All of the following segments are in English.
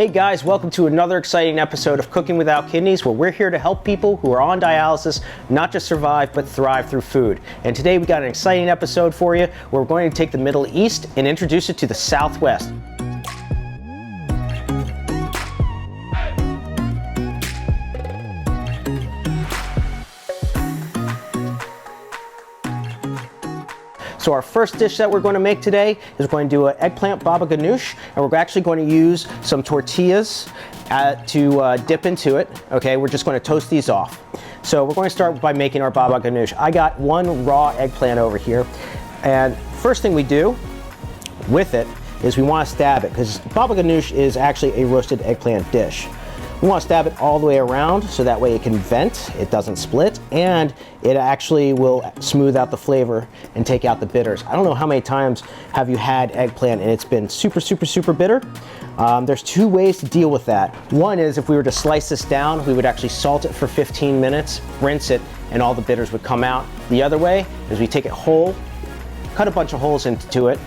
Hey guys, welcome to another exciting episode of Cooking Without Kidneys, where we're here to help people who are on dialysis not just survive but thrive through food. And today we got an exciting episode for you where we're going to take the Middle East and introduce it to the Southwest. So our first dish that we're going to make today is going to do an eggplant baba ganoush, and we're actually going to use some tortillas to dip into it. Okay, we're just going to toast these off. So we're going to start by making our baba ganoush. I got one raw eggplant over here, and first thing we do with it is we want to stab it, because baba ganoush is actually a roasted eggplant dish. We want to stab it all the way around so that way it can vent, it doesn't split, and it actually will smooth out the flavor and take out the bitters. I don't know how many times have you had eggplant and it's been super bitter. There's two ways to deal with that. One is if we were to slice this down, we would actually salt it for 15 minutes, rinse it, and all the bitters would come out. The other way is we take it whole, cut a bunch of holes into it,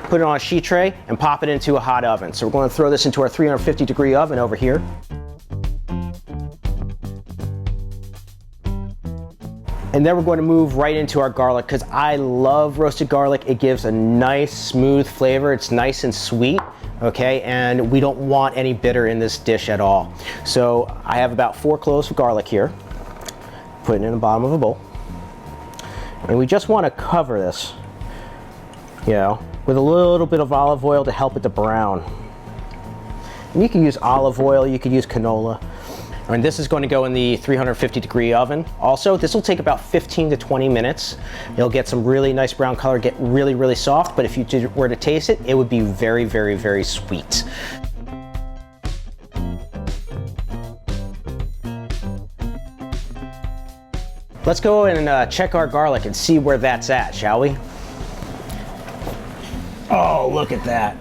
put it on a sheet tray, and pop it into a hot oven. So we're going to throw this into our 350-degree oven over here. And then we're going to move right into our garlic, because I love roasted garlic. It gives a nice smooth flavor. It's nice and sweet, okay? And we don't want any bitter in this dish at all. So I have about 4 cloves of garlic here. Put it in the bottom of a bowl. And we just want to cover this, with a little bit of olive oil to help it to brown. And you can use olive oil, you could use canola. And this is going to go in the 350-degree oven. Also, this will take about 15 to 20 minutes. You'll get some really nice brown color, get really soft, but if you were to taste it, it would be very sweet. Let's go and check our garlic and see where that's at, shall we? Oh, look at that.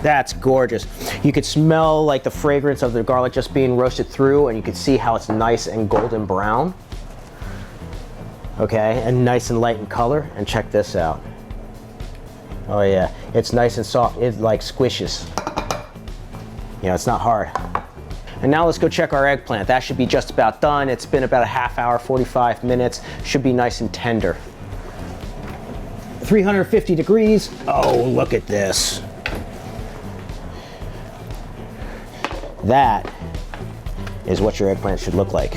That's gorgeous. You could smell like the fragrance of the garlic just being roasted through, and you can see how it's nice and golden brown. Okay, and nice and light in color. And check this out. Oh yeah, it's nice and soft. It like squishes. It's not hard. And now let's go check our eggplant. That should be just about done. It's been about a half hour, 45 minutes. Should be nice and tender. 350 degrees. Oh, look at this. That is what your eggplant should look like.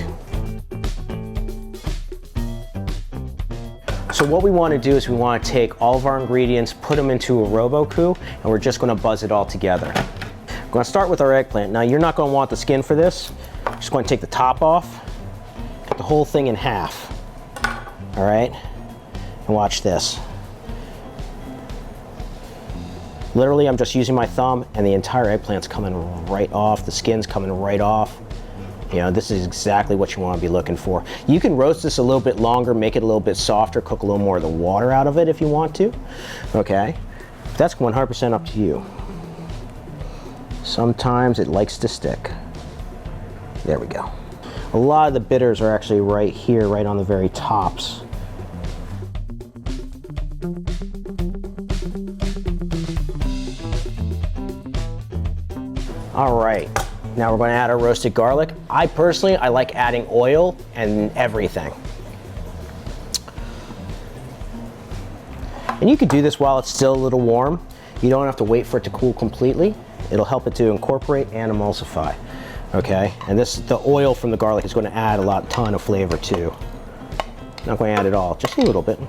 So what we want to do is we want to take all of our ingredients, put them into a Robocoo, and we're just going to buzz it all together. We're going to start with our eggplant. Now you're not going to want the skin for this. You're just going to take the top off, cut the whole thing in half. All right, and watch this. Literally, I'm just using my thumb, and the entire eggplant's coming right off. The skin's coming right off. This is exactly what you want to be looking for. You can roast this a little bit longer, make it a little bit softer, cook a little more of the water out of it if you want to. Okay, that's 100% up to you. Sometimes it likes to stick. There we go. A lot of the bitters are actually right here, right on the very tops. All right, now we're going to add our roasted garlic. I personally like adding oil and everything. And you could do this while it's still a little warm. You don't have to wait for it to cool completely. It'll help it to incorporate and emulsify. Okay, and the oil from the garlic is going to add a ton of flavor too. Not going to add it all, just a little bit.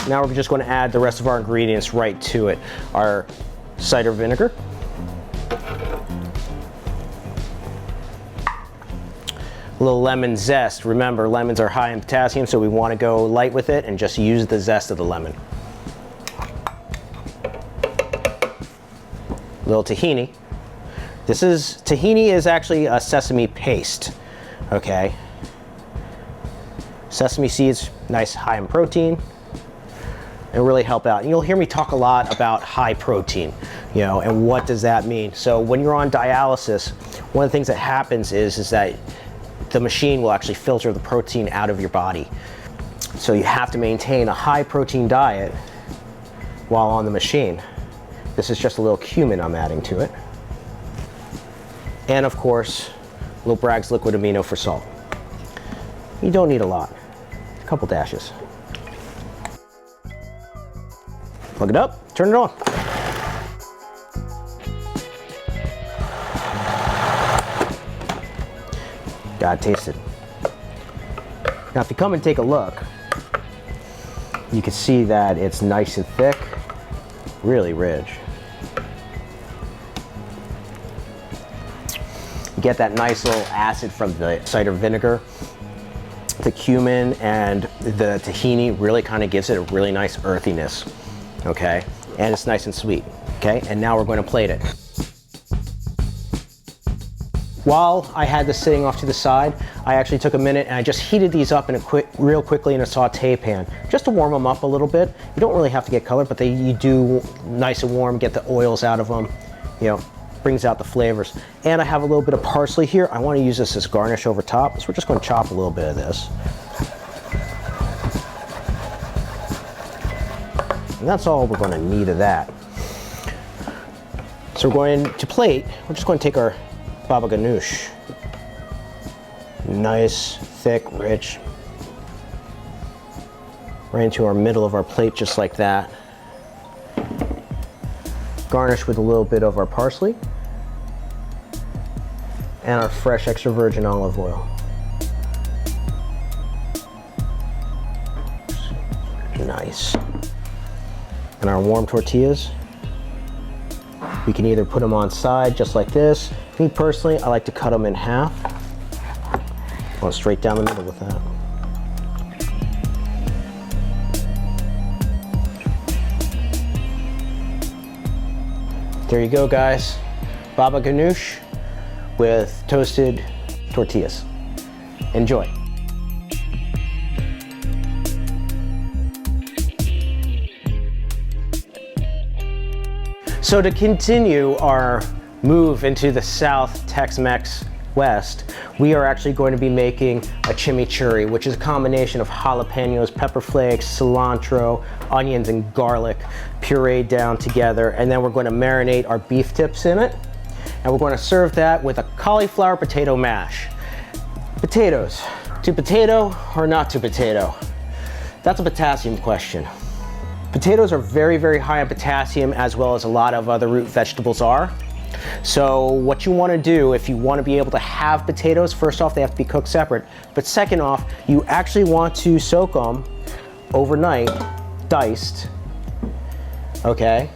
Now we're just going to add the rest of our ingredients right to it. Our cider vinegar. A little lemon zest. Remember, lemons are high in potassium, so we want to go light with it and just use the zest of the lemon. A little tahini. Tahini is actually a sesame paste, okay? Sesame seeds, nice high in protein, and really help out. And you'll hear me talk a lot about high protein, and what does that mean? So when you're on dialysis, one of the things that happens is that the machine will actually filter the protein out of your body. So you have to maintain a high protein diet while on the machine. This is just a little cumin I'm adding to it. And of course, a little Bragg's liquid amino for salt. You don't need a lot, a couple dashes. Plug it up, turn it on. Gotta taste it. Now if you come and take a look, you can see that it's nice and thick, really rich. You get that nice little acid from the cider vinegar. The cumin and the tahini really kind of gives it a really nice earthiness, okay? And it's nice and sweet, okay? And now we're going to plate it. While I had this sitting off to the side, I actually took a minute and I just heated these up in real quickly in a saute pan, just to warm them up a little bit. You don't really have to get color, but you do nice and warm, get the oils out of them, you know, brings out the flavors. And I have a little bit of parsley here. I want to use this as garnish over top, so we're just going to chop a little bit of this. And that's all we're going to need of that. So we're going to plate, we're just going to take our baba ganoush. Nice, thick, rich. Right into our middle of our plate, just like that. Garnish with a little bit of our parsley and our fresh extra virgin olive oil. Nice. And our warm tortillas. We can either put them on side just like this. Me personally, I like to cut them in half. Go straight down the middle with that. There you go, guys. Baba ganoush with toasted tortillas. Enjoy. So to continue our move into the South Tex-Mex West, we are actually going to be making a chimichurri, which is a combination of jalapenos, pepper flakes, cilantro, onions, and garlic pureed down together. And then we're going to marinate our beef tips in it. And we're going to serve that with a cauliflower potato mash. Potatoes, to potato or not to potato? That's a potassium question. Potatoes are very, very high in potassium, as well as a lot of other root vegetables are. So what you want to do, if you want to be able to have potatoes, first off, they have to be cooked separate. But second off, you actually want to soak them overnight, diced, okay?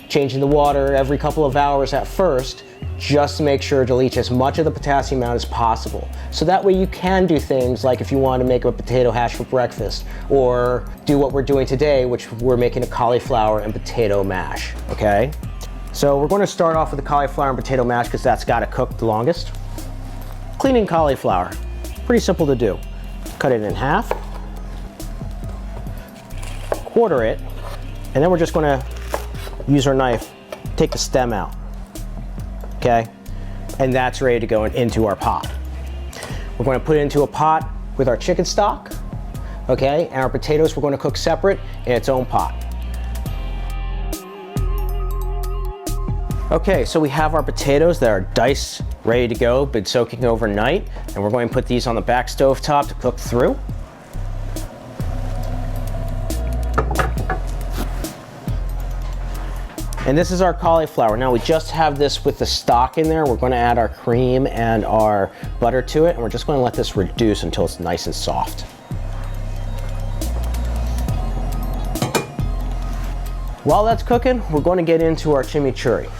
Changing the water every couple of hours at first, just to make sure to leach as much of the potassium out as possible. So that way you can do things like if you want to make a potato hash for breakfast, or do what we're doing today, which we're making a cauliflower and potato mash, okay? So we're going to start off with the cauliflower and potato mash because that's got to cook the longest. Cleaning cauliflower, pretty simple to do. Cut it in half, quarter it, and then we're just going to use our knife, take the stem out. Okay, and that's ready to go into our pot. We're going to put it into a pot with our chicken stock, okay, and our potatoes we're going to cook separate in its own pot. Okay, so we have our potatoes that are diced, ready to go, been soaking overnight, and we're going to put these on the back stove top to cook through. And this is our cauliflower. Now we just have this with the stock in there. We're going to add our cream and our butter to it, and we're just going to let this reduce until it's nice and soft. While that's cooking, we're going to get into our chimichurri.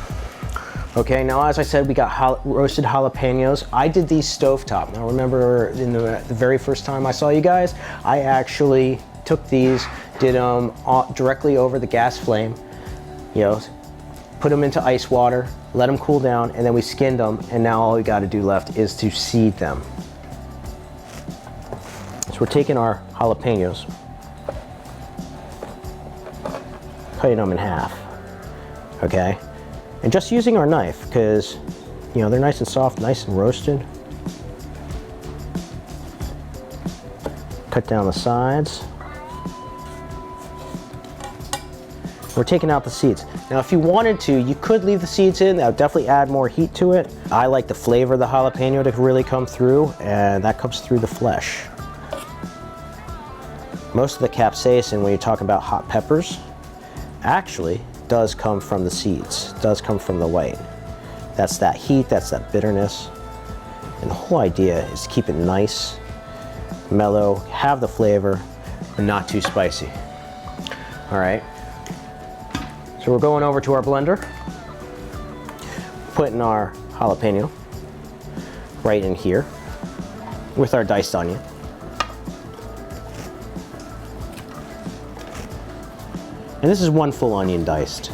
Okay, now as I said, we got roasted jalapenos. I did these stovetop. Now remember in the very first time I saw you guys, I actually took these, did them directly over the gas flame, you know, put them into ice water, let them cool down, and then we skinned them, and now all we got to do left is to seed them. So we're taking our jalapenos, cutting them in half, okay? And just using our knife, because, you know, they're nice and soft, nice and roasted. Cut down the sides. We're taking out the seeds. Now, if you wanted to, you could leave the seeds in. That would definitely add more heat to it. I like the flavor of the jalapeno to really come through, and that comes through the flesh. Most of the capsaicin, when you're talking about hot peppers, actually does come from the seeds, does come from the white. That's that heat, that's that bitterness. And the whole idea is to keep it nice, mellow, have the flavor, and not too spicy. All right. So we're going over to our blender, putting our jalapeno right in here with our diced onion. And this is 1 full onion diced.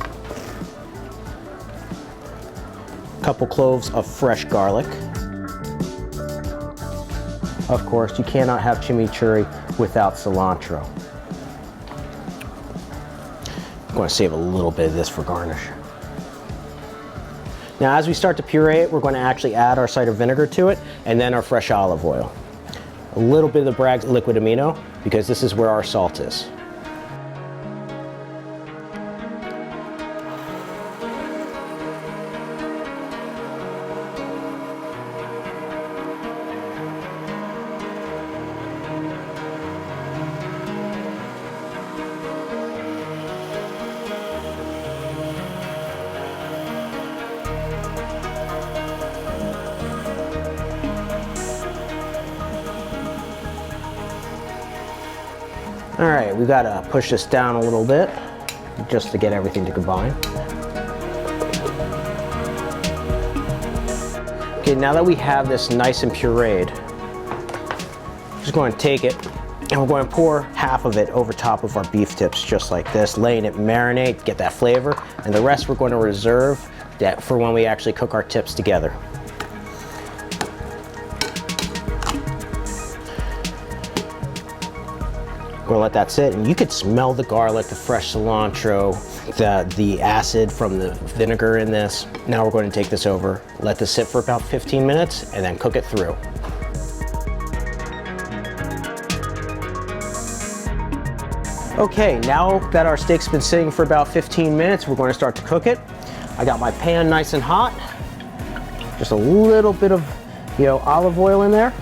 A couple cloves of fresh garlic. Of course, you cannot have chimichurri without cilantro. I'm going to save a little bit of this for garnish. Now, as we start to puree it, we're going to actually add our cider vinegar to it, and then our fresh olive oil. A little bit of the Bragg's liquid amino, because this is where our salt is. All right, we gotta push this down a little bit just to get everything to combine. Okay, now that we have this nice and pureed, I'm just going to take it and we're going to pour half of it over top of our beef tips just like this, letting it marinate, get that flavor, and the rest we're going to reserve that for when we actually cook our tips together. We're gonna let that sit, and you could smell the garlic, the fresh cilantro, the acid from the vinegar in this. Now we're going to take this over, let this sit for about 15 minutes, and then cook it through. Okay, now that our steak's been sitting for about 15 minutes, we're going to start to cook it. I got my pan nice and hot. Just a little bit of, olive oil in there.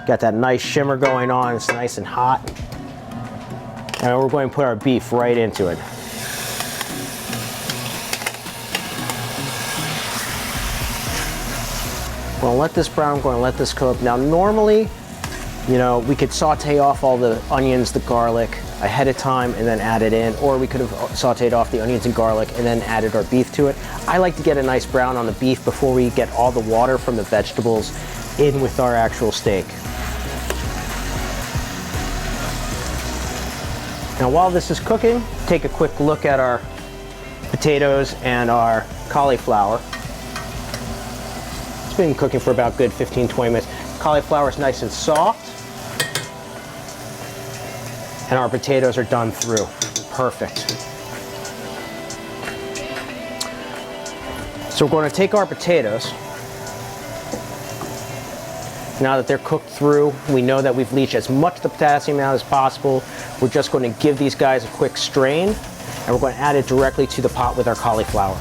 Got that nice shimmer going on, it's nice and hot. And we're going to put our beef right into it. I'm going to let this brown, I'm going to let this cook. Now normally, we could saute off all the onions, the garlic ahead of time and then add it in, or we could have sauteed off the onions and garlic and then added our beef to it. I like to get a nice brown on the beef before we get all the water from the vegetables in with our actual steak. Now while this is cooking, take a quick look at our potatoes and our cauliflower. It's been cooking for about good 15-20 minutes. Cauliflower is nice and soft. And our potatoes are done through. Perfect. So we're going to take our potatoes. Now that they're cooked through, we know that we've leached as much of the potassium out as possible. We're just going to give these guys a quick strain, and we're going to add it directly to the pot with our cauliflower.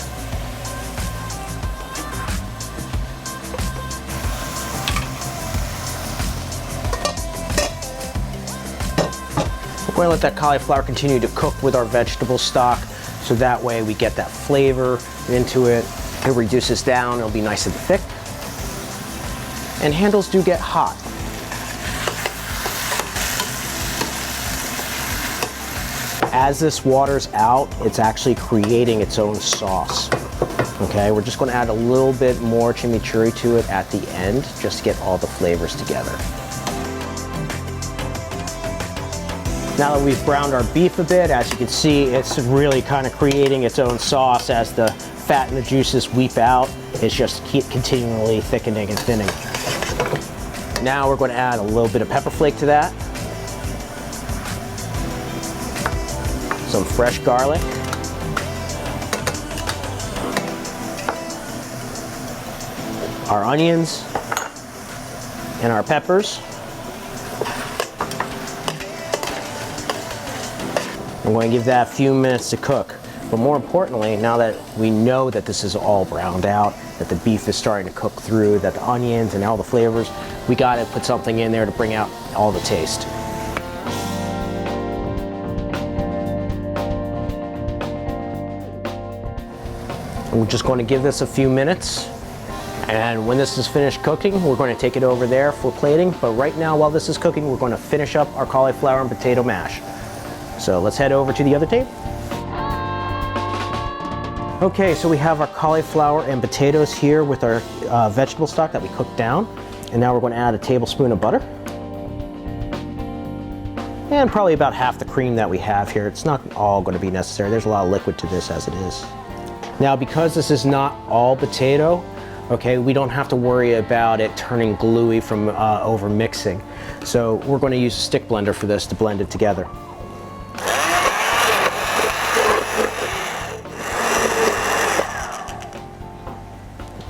We're going to let that cauliflower continue to cook with our vegetable stock, so that way we get that flavor into it. It reduces down, it'll be nice and thick. And handles do get hot. As this waters out, it's actually creating its own sauce. Okay, we're just going to add a little bit more chimichurri to it at the end, just to get all the flavors together. Now that we've browned our beef a bit, as you can see, it's really kind of creating its own sauce as the fat and the juices weep out. It's just continually thickening and thinning. Now we're going to add a little bit of pepper flake to that. Some fresh garlic. Our onions and our peppers. I'm going to give that a few minutes to cook. But more importantly, now that we know that this is all browned out, that the beef is starting to cook through, that the onions and all the flavors, we got to put something in there to bring out all the taste. We're just going to give this a few minutes. And when this is finished cooking, we're going to take it over there for plating. But right now, while this is cooking, we're going to finish up our cauliflower and potato mash. So let's head over to the other table. Okay, so we have our cauliflower and potatoes here with our vegetable stock that we cooked down. And now we're going to add a tablespoon of butter. And probably about half the cream that we have here. It's not all going to be necessary. There's a lot of liquid to this as it is. Now, because this is not all potato, okay, we don't have to worry about it turning gluey from over mixing. So we're going to use a stick blender for this to blend it together.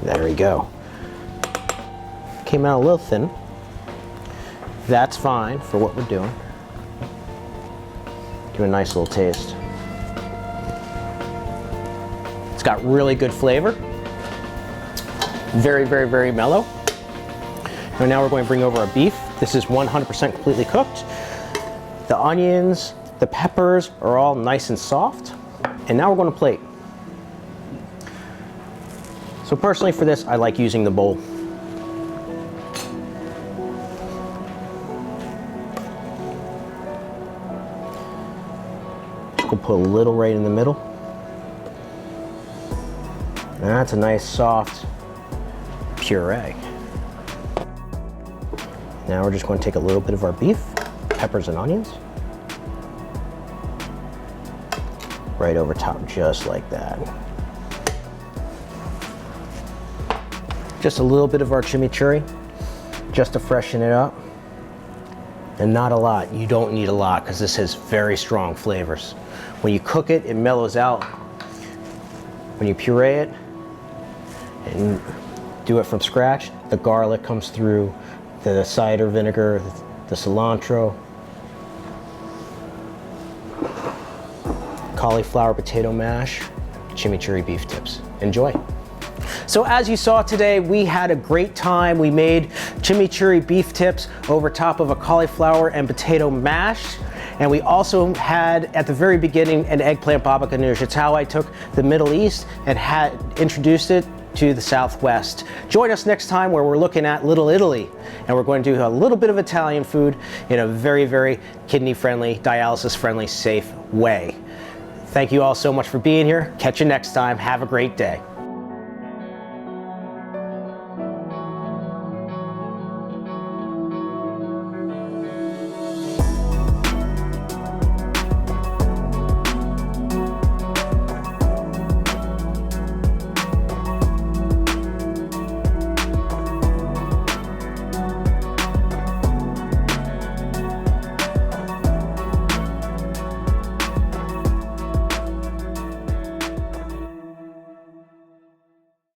There we go. Came out a little thin. That's fine for what we're doing. Give it a nice little taste. It's got really good flavor. Very, very, very mellow. And now we're going to bring over our beef. This is 100% completely cooked. The onions, the peppers are all nice and soft. And now we're going to plate. So personally for this, I like using the bowl. We'll put a little right in the middle. And that's a nice soft puree. Now we're just going to take a little bit of our beef, peppers and onions, right over top, just like that. Just a little bit of our chimichurri, just to freshen it up. And not a lot. You don't need a lot because this has very strong flavors. When you cook it, it mellows out. When you puree it and do it from scratch, the garlic comes through, the cider vinegar, the cilantro, cauliflower potato mash, chimichurri beef tips. Enjoy. So as you saw today, we had a great time. We made chimichurri beef tips over top of a cauliflower and potato mash. And we also had, at the very beginning, an eggplant baba ganoush. It's how I took the Middle East and had introduced it to the Southwest. Join us next time where we're looking at Little Italy. And we're going to do a little bit of Italian food in a very, very kidney-friendly, dialysis-friendly, safe way. Thank you all so much for being here. Catch you next time. Have a great day.